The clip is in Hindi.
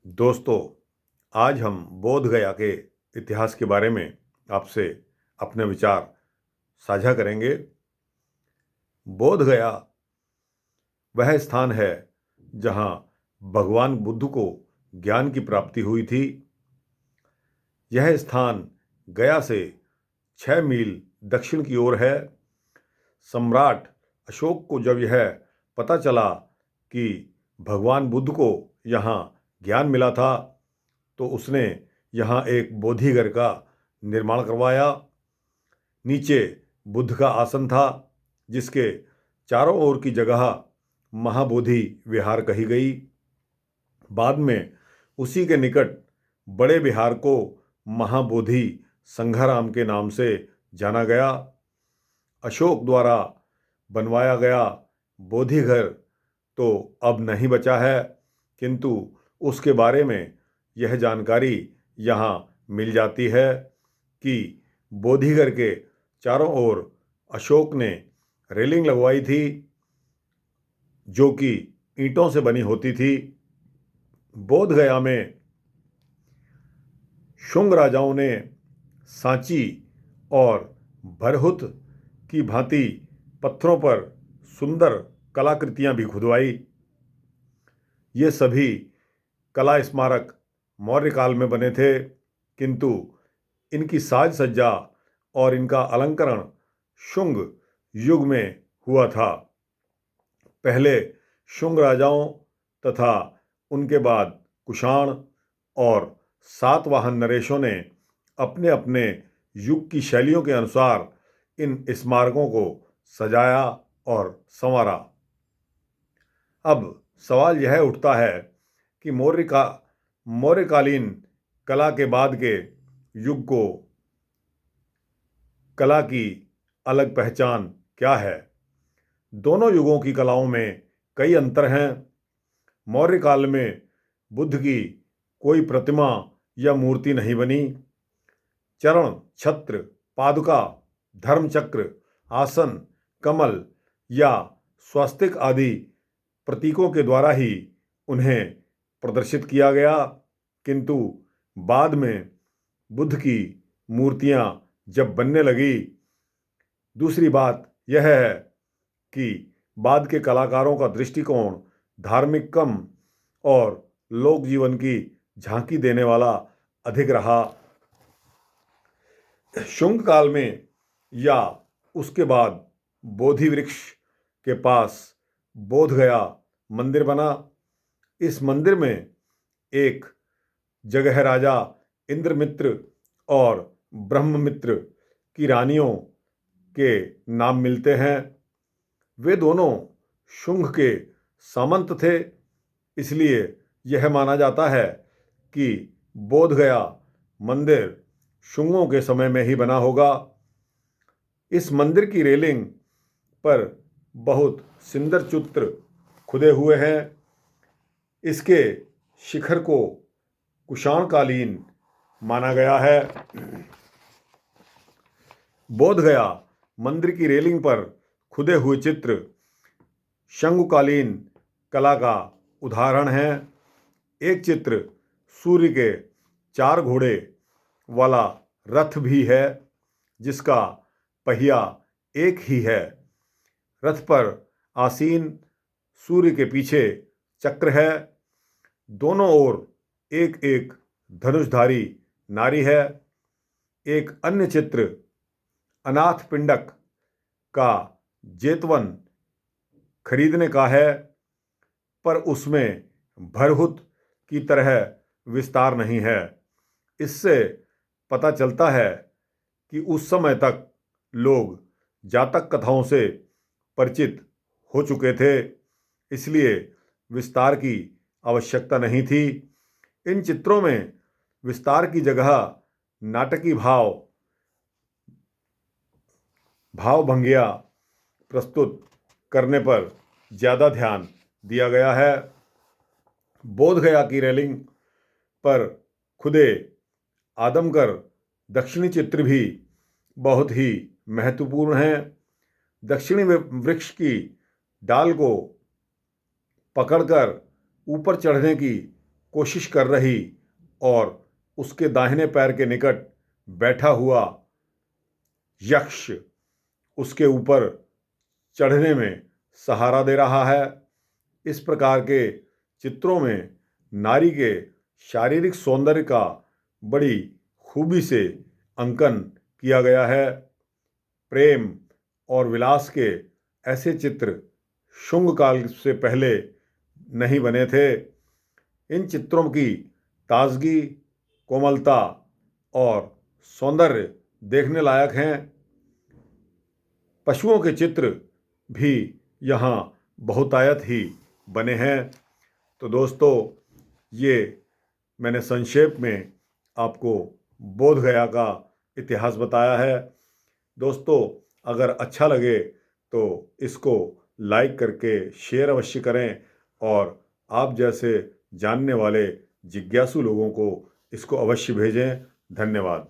दोस्तों, आज हम बोध गया के इतिहास के बारे में आपसे अपने विचार साझा करेंगे। बोध गया वह स्थान है जहां भगवान बुद्ध को ज्ञान की प्राप्ति हुई थी। यह स्थान गया से 6 मील दक्षिण की ओर है। सम्राट अशोक को जब यह पता चला कि भगवान बुद्ध को यहाँ ज्ञान मिला था, तो उसने यहाँ एक बोधिघर का निर्माण करवाया। नीचे बुद्ध का आसन था, जिसके चारों ओर की जगह महाबोधि विहार कही गई। बाद में उसी के निकट बड़े विहार को महाबोधि संघाराम के नाम से जाना गया। अशोक द्वारा बनवाया गया बोधिघर तो अब नहीं बचा है, किंतु उसके बारे में यह जानकारी यहाँ मिल जाती है कि बोधिघर के चारों ओर अशोक ने रेलिंग लगवाई थी, जो कि ईंटों से बनी होती थी। बोध गया में शुंग राजाओं ने सांची और भरहुत की भांति पत्थरों पर सुंदर कलाकृतियां भी खुदवाई। ये सभी कला स्मारक मौर्य काल में बने थे, किंतु इनकी साज सज्जा और इनका अलंकरण शुंग युग में हुआ था। पहले शुंग राजाओं तथा उनके बाद कुषाण और सातवाहन नरेशों ने अपने अपने युग की शैलियों के अनुसार इन स्मारकों को सजाया और संवारा। अब सवाल यह उठता है कि मौर्यकालीन कला के बाद के युग को कला की अलग पहचान क्या है? दोनों युगों की कलाओं में कई अंतर हैं। मौर्य काल में बुद्ध की कोई प्रतिमा या मूर्ति नहीं बनी। चरण, छत्र, पादुका, धर्मचक्र, आसन, कमल या स्वस्तिक आदि प्रतीकों के द्वारा ही उन्हें प्रदर्शित किया गया, किंतु बाद में बुद्ध की मूर्तियां जब बनने लगी, दूसरी बात यह है कि बाद के कलाकारों का दृष्टिकोण धार्मिक कम और लोक जीवन की झांकी देने वाला अधिक रहा। शुंग काल में या उसके बाद बोधि वृक्ष के पास बोध गया मंदिर बना। इस मंदिर में एक जगह राजा इंद्रमित्र और ब्रह्ममित्र की रानियों के नाम मिलते हैं। वे दोनों शुंग के सामंत थे, इसलिए यह माना जाता है कि बोध गया मंदिर शुंगों के समय में ही बना होगा। इस मंदिर की रेलिंग पर बहुत सुंदर चित्र खुदे हुए हैं। इसके शिखर को कुषाणकालीन माना गया है। बोध गया मंदिर की रेलिंग पर खुदे हुए चित्र शंगुकालीन कला का उदाहरण है। एक चित्र सूर्य के 4 घोड़े वाला रथ भी है, जिसका पहिया एक ही है। रथ पर आसीन सूर्य के पीछे चक्र है। दोनों ओर एक एक धनुषधारी नारी है। एक अन्य चित्र अनाथ पिंडक का जेतवन खरीदने का है, पर उसमें भरहुत की तरह विस्तार नहीं है। इससे पता चलता है कि उस समय तक लोग जातक कथाओं से परिचित हो चुके थे, इसलिए विस्तार की आवश्यकता नहीं थी। इन चित्रों में विस्तार की जगह नाटकी भावभंगियाँ प्रस्तुत करने पर ज़्यादा ध्यान दिया गया है। बोध गया की रेलिंग पर खुदे आदमकर दक्षिणी चित्र भी बहुत ही महत्वपूर्ण हैं। दक्षिणी वृक्ष की डाल को पकड़कर ऊपर चढ़ने की कोशिश कर रही और उसके दाहिने पैर के निकट बैठा हुआ यक्ष उसके ऊपर चढ़ने में सहारा दे रहा है। इस प्रकार के चित्रों में नारी के शारीरिक सौंदर्य का बड़ी खूबी से अंकन किया गया है। प्रेम और विलास के ऐसे चित्र शुंग काल से पहले नहीं बने थे। इन चित्रों की ताजगी, कोमलता और सौंदर्य देखने लायक हैं। पशुओं के चित्र भी यहाँ बहुतायत ही बने हैं। तो दोस्तों, ये मैंने संक्षेप में आपको बोध गया का इतिहास बताया है। दोस्तों, अगर अच्छा लगे तो इसको लाइक करके शेयर अवश्य करें और आप जैसे जानने वाले जिज्ञासु लोगों को इसको अवश्य भेजें। धन्यवाद।